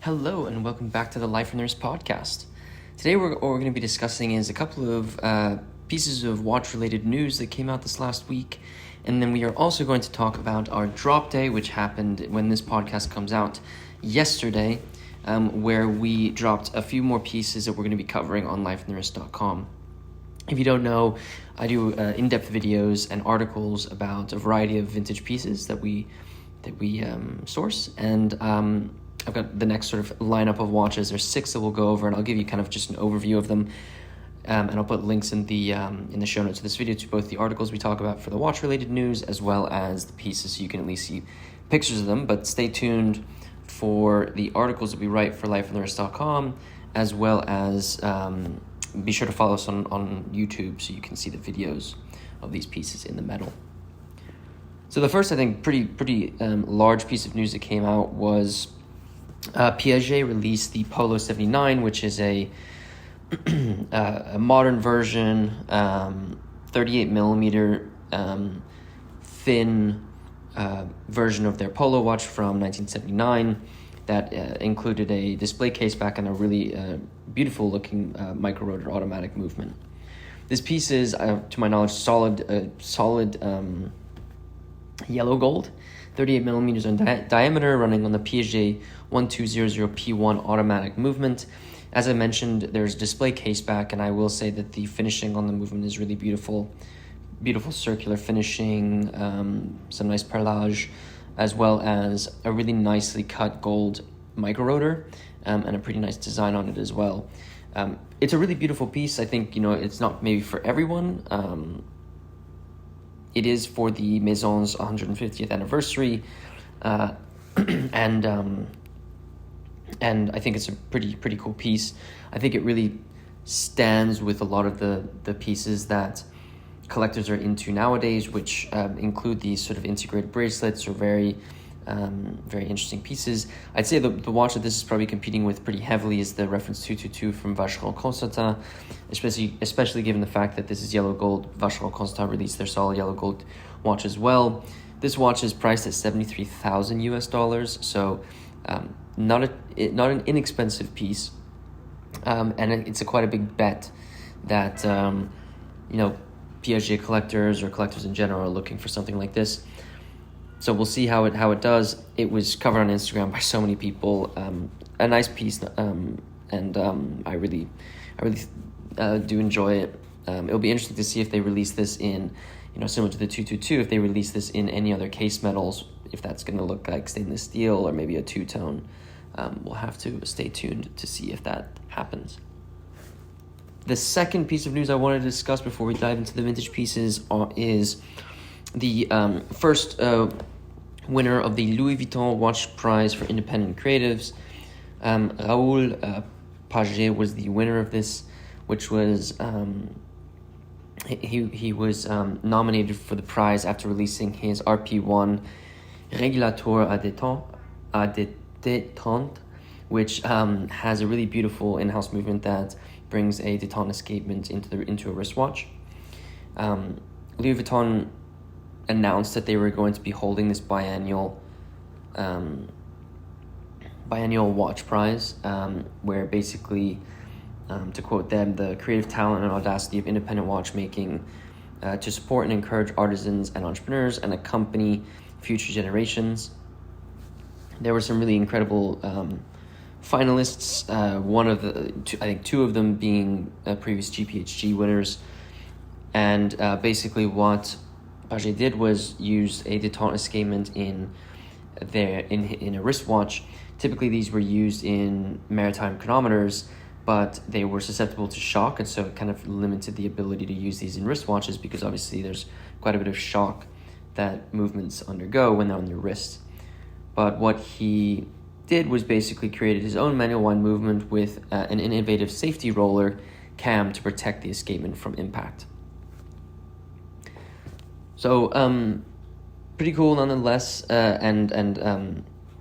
Hello and welcome back to the Life from the Wrist podcast. Today what we're going to be discussing is a couple of pieces of watch-related news that came out this last week, and then we are also going to talk about our drop day, which happened when this podcast comes out yesterday, where we dropped a few more pieces that we're going to be covering on lifeintherwrist.com. If you don't know, I do in-depth videos and articles about a variety of vintage pieces that we source, and I've got the next sort of lineup of watches. There's 6 that we'll go over, and I'll give you kind of just an overview of them. And I'll put links in the show notes of this video to both the articles we talk about for the watch-related news as well as the pieces, so you can at least see pictures of them. But stay tuned for the articles that we write for lifeintherwrist.com, as well as be sure to follow us on YouTube so you can see the videos of these pieces in the metal. So the first, I think, pretty large piece of news that came out was Piaget released the Polo 79, which is a modern version, 38 millimeter thin version of their Polo watch from 1979 that included a display case back and a really beautiful looking micro rotor automatic movement. This piece is, to my knowledge, solid yellow gold, 38 millimeters in diameter, running on the Piaget 1200P1 automatic movement. As I mentioned, there's display case back, and I will say that the finishing on the movement is really beautiful circular finishing, some nice perlage, as well as a really nicely cut gold micro rotor, and a pretty nice design on it as well. It's a really beautiful piece. I think, it's not maybe for everyone. It is for the Maison's 150th anniversary, and I think it's a pretty cool piece. I think it really stands with a lot of the pieces that collectors are into nowadays, which include these sort of integrated bracelets or very interesting pieces. I'd say the watch that this is probably competing with pretty heavily is the reference 222 from Vacheron Constantin, especially given the fact that this is yellow gold. Vacheron Constantin released their solid yellow gold watch as well. This watch is priced at $73,000, so not an inexpensive piece, and it's quite a big bet that Piaget collectors or collectors in general are looking for something like this. So we'll see how it does. It was covered on Instagram by so many people. A nice piece, and I really do enjoy it. It'll be interesting to see if they release this in, similar to the 222, if they release this in any other case metals, if that's going to look like stainless steel or maybe a two-tone. We'll have to stay tuned to see if that happens. The second piece of news I wanted to discuss before we dive into the vintage pieces is the first winner of the Louis Vuitton Watch Prize for Independent Creatives. Raúl Pagès was the winner of this, which was he was nominated for the prize after releasing his RP1 Régulateur à détente, which has a really beautiful in-house movement that brings a détente escapement into a wristwatch. Louis Vuitton announced that they were going to be holding this biannual watch prize, where basically, to quote them, the creative talent and audacity of independent watchmaking to support and encourage artisans and entrepreneurs and accompany future generations. There were some really incredible finalists, two of them being previous GPHG winners, and basically what Pagès did was use a détente escapement in a wristwatch. Typically these were used in maritime chronometers, but they were susceptible to shock, and so it kind of limited the ability to use these in wristwatches, because obviously there's quite a bit of shock that movements undergo when they're on your wrist. But what he did was basically created his own manual wind movement with an innovative safety roller cam to protect the escapement from impact. So pretty cool nonetheless, and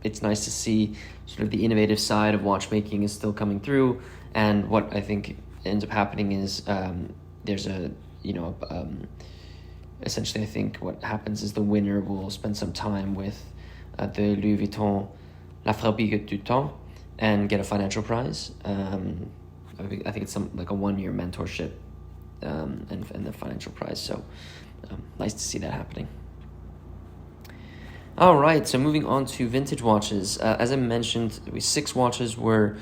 it's nice to see sort of the innovative side of watchmaking is still coming through. And what I think ends up happening is there's essentially I think what happens is the winner will spend some time with the Louis Vuitton La Fabrique du Temps, and get a financial prize. I think it's like a 1-year mentorship, and the financial prize. So nice to see that happening. All right, so moving on to vintage watches. As I mentioned, 6 watches were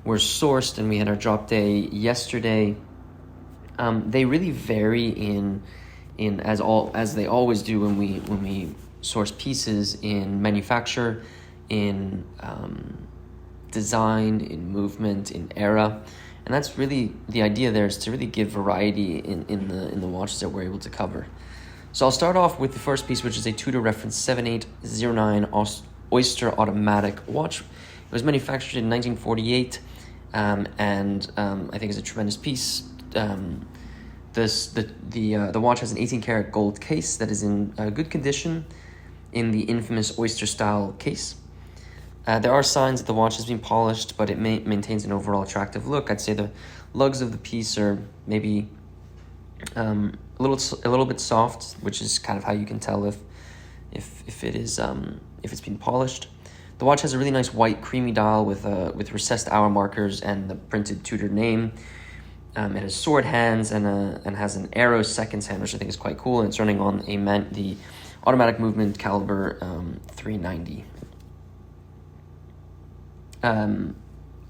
sourced, and we had our drop day yesterday. They really vary in as they always do when we source pieces, in manufacture, in design, in movement, in era. And that's really the idea there, is to really give variety in the watches that we're able to cover. So I'll start off with the first piece, which is a Tudor reference 7809 Oyster automatic watch. It was manufactured in 1948, and I think it's a tremendous piece. The watch has an 18-karat gold case that is in good condition, in the infamous oyster style case. There are signs that the watch has been polished, but it maintains an overall attractive look. I'd say the lugs of the piece are maybe a little bit soft, which is kind of how you can tell if it's been polished. The watch has a really nice white creamy dial with recessed hour markers and the printed Tudor name. It has sword hands and has an arrow seconds hand, which I think is quite cool. And it's running on the automatic movement caliber 390.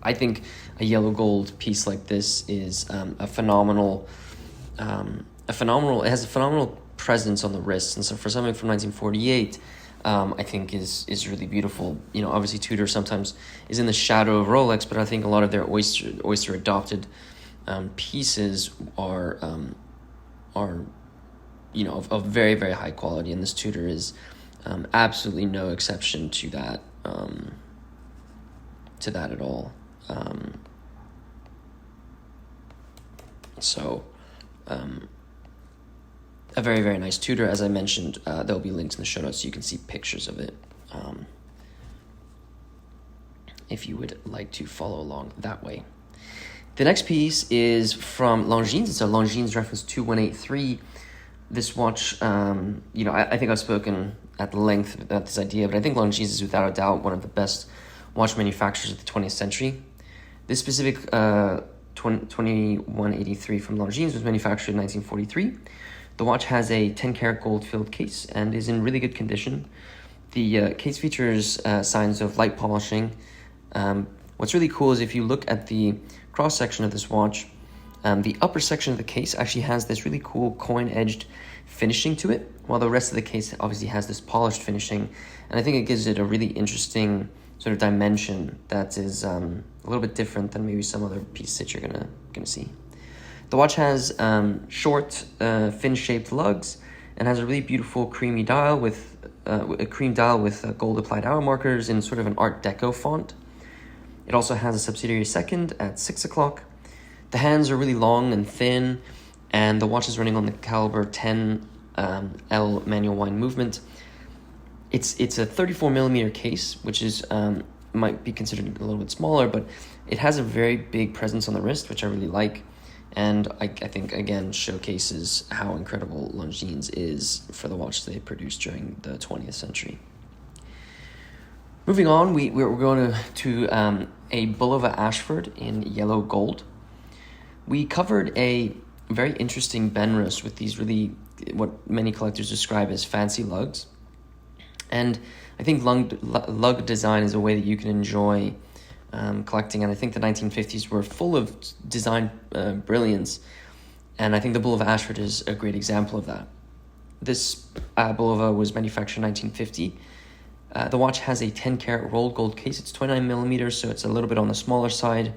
I think a yellow gold piece like this is a phenomenal. It has a phenomenal presence on the wrist, and so for something from 1948, I think is really beautiful. Obviously Tudor sometimes is in the shadow of Rolex, but I think a lot of their oyster adopted pieces are of very, very high quality, and this Tudor is absolutely no exception to that at all. A very, very nice Tudor. As I mentioned, there'll be links in the show notes so you can see pictures of it, if you would like to follow along that way. The next piece is from Longines. It's a Longines reference 2183. This watch, I think I've spoken at length about this idea, but I think Longines is without a doubt one of the best watch manufacturers of the 20th century. This specific 2183 from Longines was manufactured in 1943. The watch has a 10-karat gold-filled case and is in really good condition. The case features signs of light polishing. What's really cool is if you look at the cross-section of this watch, the upper section of the case actually has this really cool coin-edged finishing to it, while the rest of the case obviously has this polished finishing. And I think it gives it a really interesting sort of dimension that is a little bit different than maybe some other pieces that you're gonna see. The watch has short, fin-shaped lugs and has a really beautiful creamy dial with a cream dial with gold applied hour markers in sort of an Art Deco font. It also has a subsidiary second at 6 o'clock. The hands are really long and thin, and the watch is running on the caliber 10 L manual wind movement. It's a 34 millimeter case, which is might be considered a little bit smaller, but it has a very big presence on the wrist, which I really like. And I think, again, showcases how incredible Longines is for the watch they produced during the 20th century. Moving on, we're going to a Bulova Ashford in yellow gold. We covered a very interesting Benrus with these really, what many collectors describe as fancy lugs. And I think lug design is a way that you can enjoy collecting, and I think the 1950s were full of design brilliance, and I think the Bulova Ashford is a great example of that. This Bulova was manufactured in 1950. The watch has a 10-karat rolled gold case. It's 29 millimeters, so it's a little bit on the smaller side.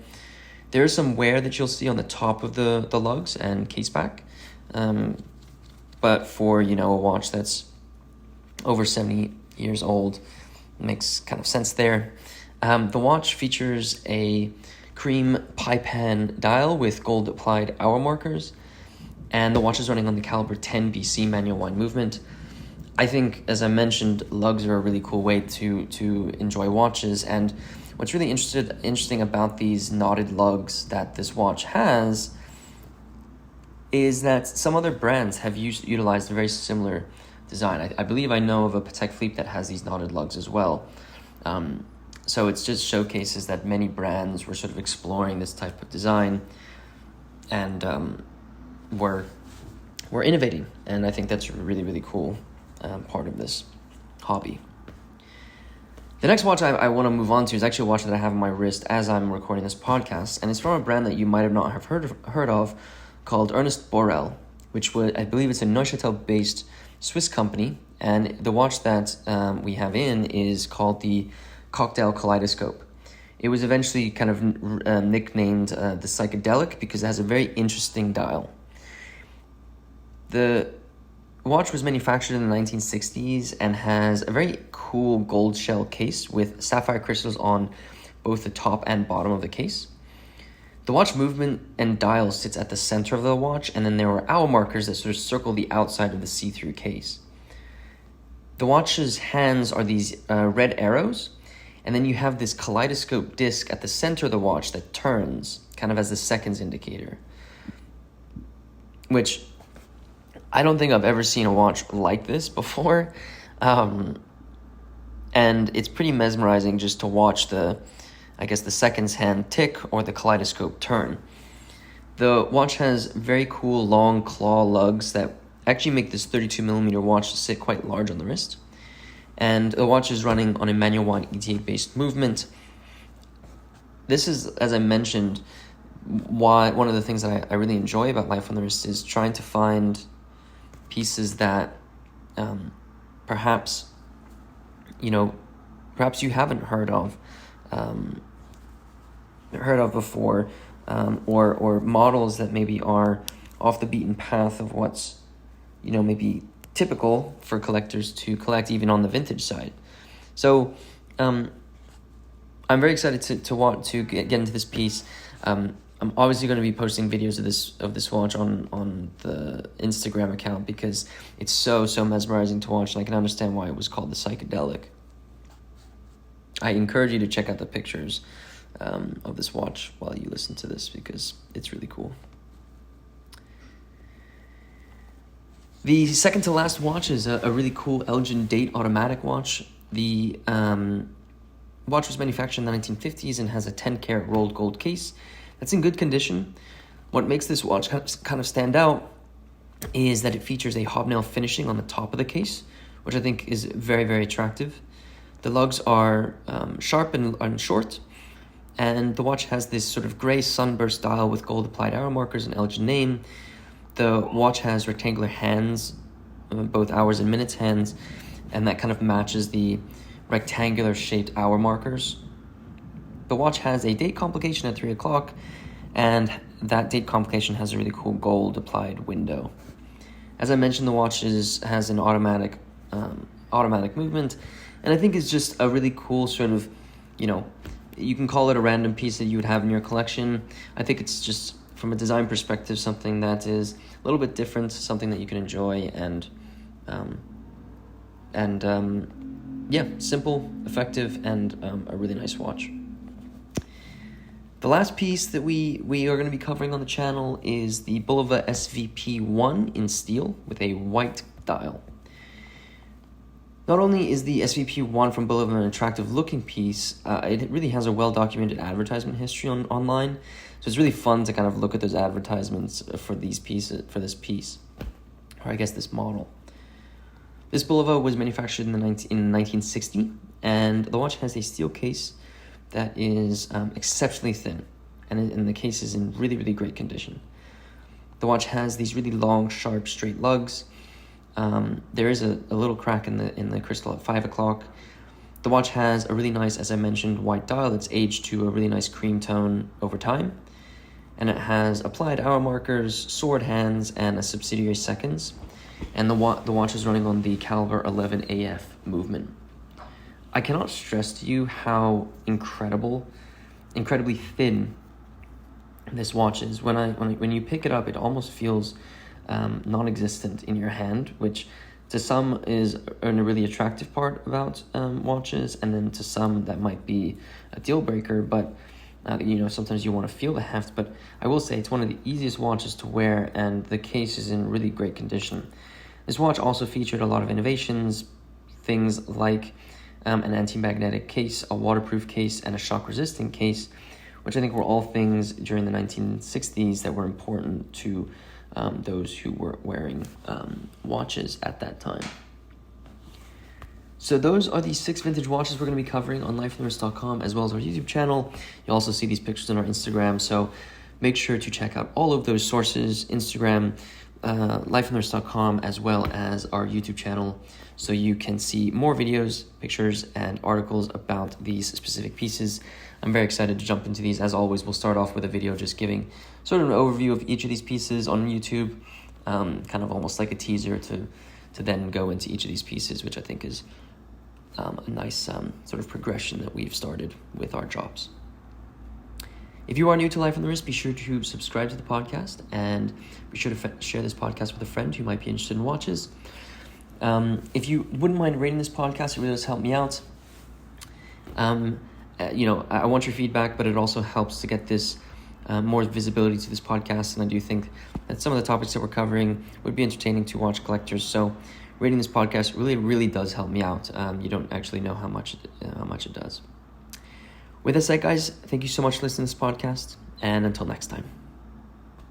There is some wear that you'll see on the top of the lugs and case back, but for a watch that's over 70 years old, makes kind of sense there. The watch features a cream pipe hand dial with gold applied hour markers, and the watch is running on the caliber 10 BC manual wind movement. I think, as I mentioned, lugs are a really cool way to enjoy watches, and what's really interesting about these knotted lugs that this watch has is that some other brands have utilized a very similar design. I believe I know of a Patek Philippe that has these knotted lugs as well. So it just showcases that many brands were sort of exploring this type of design and were innovating. And I think that's a really, really cool part of this hobby. The next watch I want to move on to is actually a watch that I have on my wrist as I'm recording this podcast, and it's from a brand that you might have not have heard of called Ernest Borel, which I believe it's a Neuchâtel-based Swiss company, and the watch that we have in is called the Cocktail Kaleidoscope. It was eventually kind of nicknamed the Psychedelic because it has a very interesting dial. The watch was manufactured in the 1960s and has a very cool gold shell case with sapphire crystals on both the top and bottom of the case. The watch movement and dial sits at the center of the watch, and then there are hour markers that sort of circle the outside of the see-through case. The watch's hands are these red arrows, and then you have this kaleidoscope disc at the center of the watch that turns, kind of as the seconds indicator, which I don't think I've ever seen a watch like this before. And it's pretty mesmerizing just to watch the seconds hand tick or the kaleidoscope turn. The watch has very cool long claw lugs that actually make this 32mm watch sit quite large on the wrist. And the watch is running on a manual wide ETA-based movement. This is, as I mentioned, why one of the things that I really enjoy about Life on the Wrist is trying to find pieces that perhaps you haven't heard of before, or models that maybe are off the beaten path of what's maybe typical for collectors to collect, even on the vintage side. So I'm very excited to want to get into this piece. I'm obviously going to be posting videos of this watch on the Instagram account because it's so mesmerizing to watch, and I can understand why it was called the Psychedelic. I encourage you to check out the pictures of this watch while you listen to this because it's really cool. The second to last watch is a really cool Elgin date automatic watch. The watch was manufactured in the 1950s and has a 10-karat rolled gold case that's in good condition. What makes this watch kind of stand out is that it features a hobnail finishing on the top of the case, which I think is very, very attractive. The lugs are sharp and short, and the watch has this sort of gray sunburst dial with gold applied arrow markers and Elgin name. The watch has rectangular hands, both hours and minutes hands, and that kind of matches the rectangular shaped hour markers. The watch has a date complication at 3 o'clock, and that date complication has a really cool gold applied window. As I mentioned, the watch has an automatic movement, and I think it's just a really cool sort of, you can call it a random piece that you would have in your collection. I think it's just, from a design perspective, something that is a little bit different, something that you can enjoy, and simple, effective, and a really nice watch. The last piece that we are going to be covering on the channel is the Bulova SVP1 in steel with a white dial. Not only is the SVP1 from Bulova an attractive looking piece, it really has a well-documented advertisement history online, so it's really fun to kind of look at those advertisements for this piece, or I guess this model. This Bulova was manufactured in 1960, and the watch has a steel case that is exceptionally thin, and the case is in really, really great condition. The watch has these really long, sharp, straight lugs. There is a little crack in the crystal at 5 o'clock. The watch has a really nice, as I mentioned, white dial that's aged to a really nice cream tone over time, and it has applied hour markers, sword hands, and a subsidiary seconds. And the watch is running on the caliber 11 AF movement. I cannot stress to you how incredibly thin this watch is. When you pick it up, it almost feels non-existent in your hand, which to some is a really attractive part about watches, and then to some that might be a deal breaker. But sometimes you want to feel the heft. But I will say it's one of the easiest watches to wear, and the case is in really great condition. This watch also featured a lot of innovations, things like an anti-magnetic case, a waterproof case, and a shock-resistant case, which I think were all things during the 1960s that were important to those who were wearing watches at that time. So those are the 6 vintage watches we're going to be covering on lifeandthewrist.com, as well as our YouTube channel. You'll also see these pictures on our Instagram, so make sure to check out all of those sources, Instagram, lifeandthewrist.com, as well as our YouTube channel, so you can see more videos, pictures, and articles about these specific pieces. I'm very excited to jump into these. As always, we'll start off with a video just giving sort of an overview of each of these pieces on YouTube, kind of almost like a teaser to then go into each of these pieces, which I think is a nice sort of progression that we've started with our jobs. If you are new to Life on the Wrist, be sure to subscribe to the podcast and be sure to share this podcast with a friend who might be interested in watches. If you wouldn't mind rating this podcast, it really does help me out. I want your feedback, but it also helps to get this more visibility to this podcast, and I do think that some of the topics that we're covering would be entertaining to watch collectors. So rating this podcast really, really does help me out. You don't actually know how much it does. With that said, guys, thank you so much for listening to this podcast, and until next time.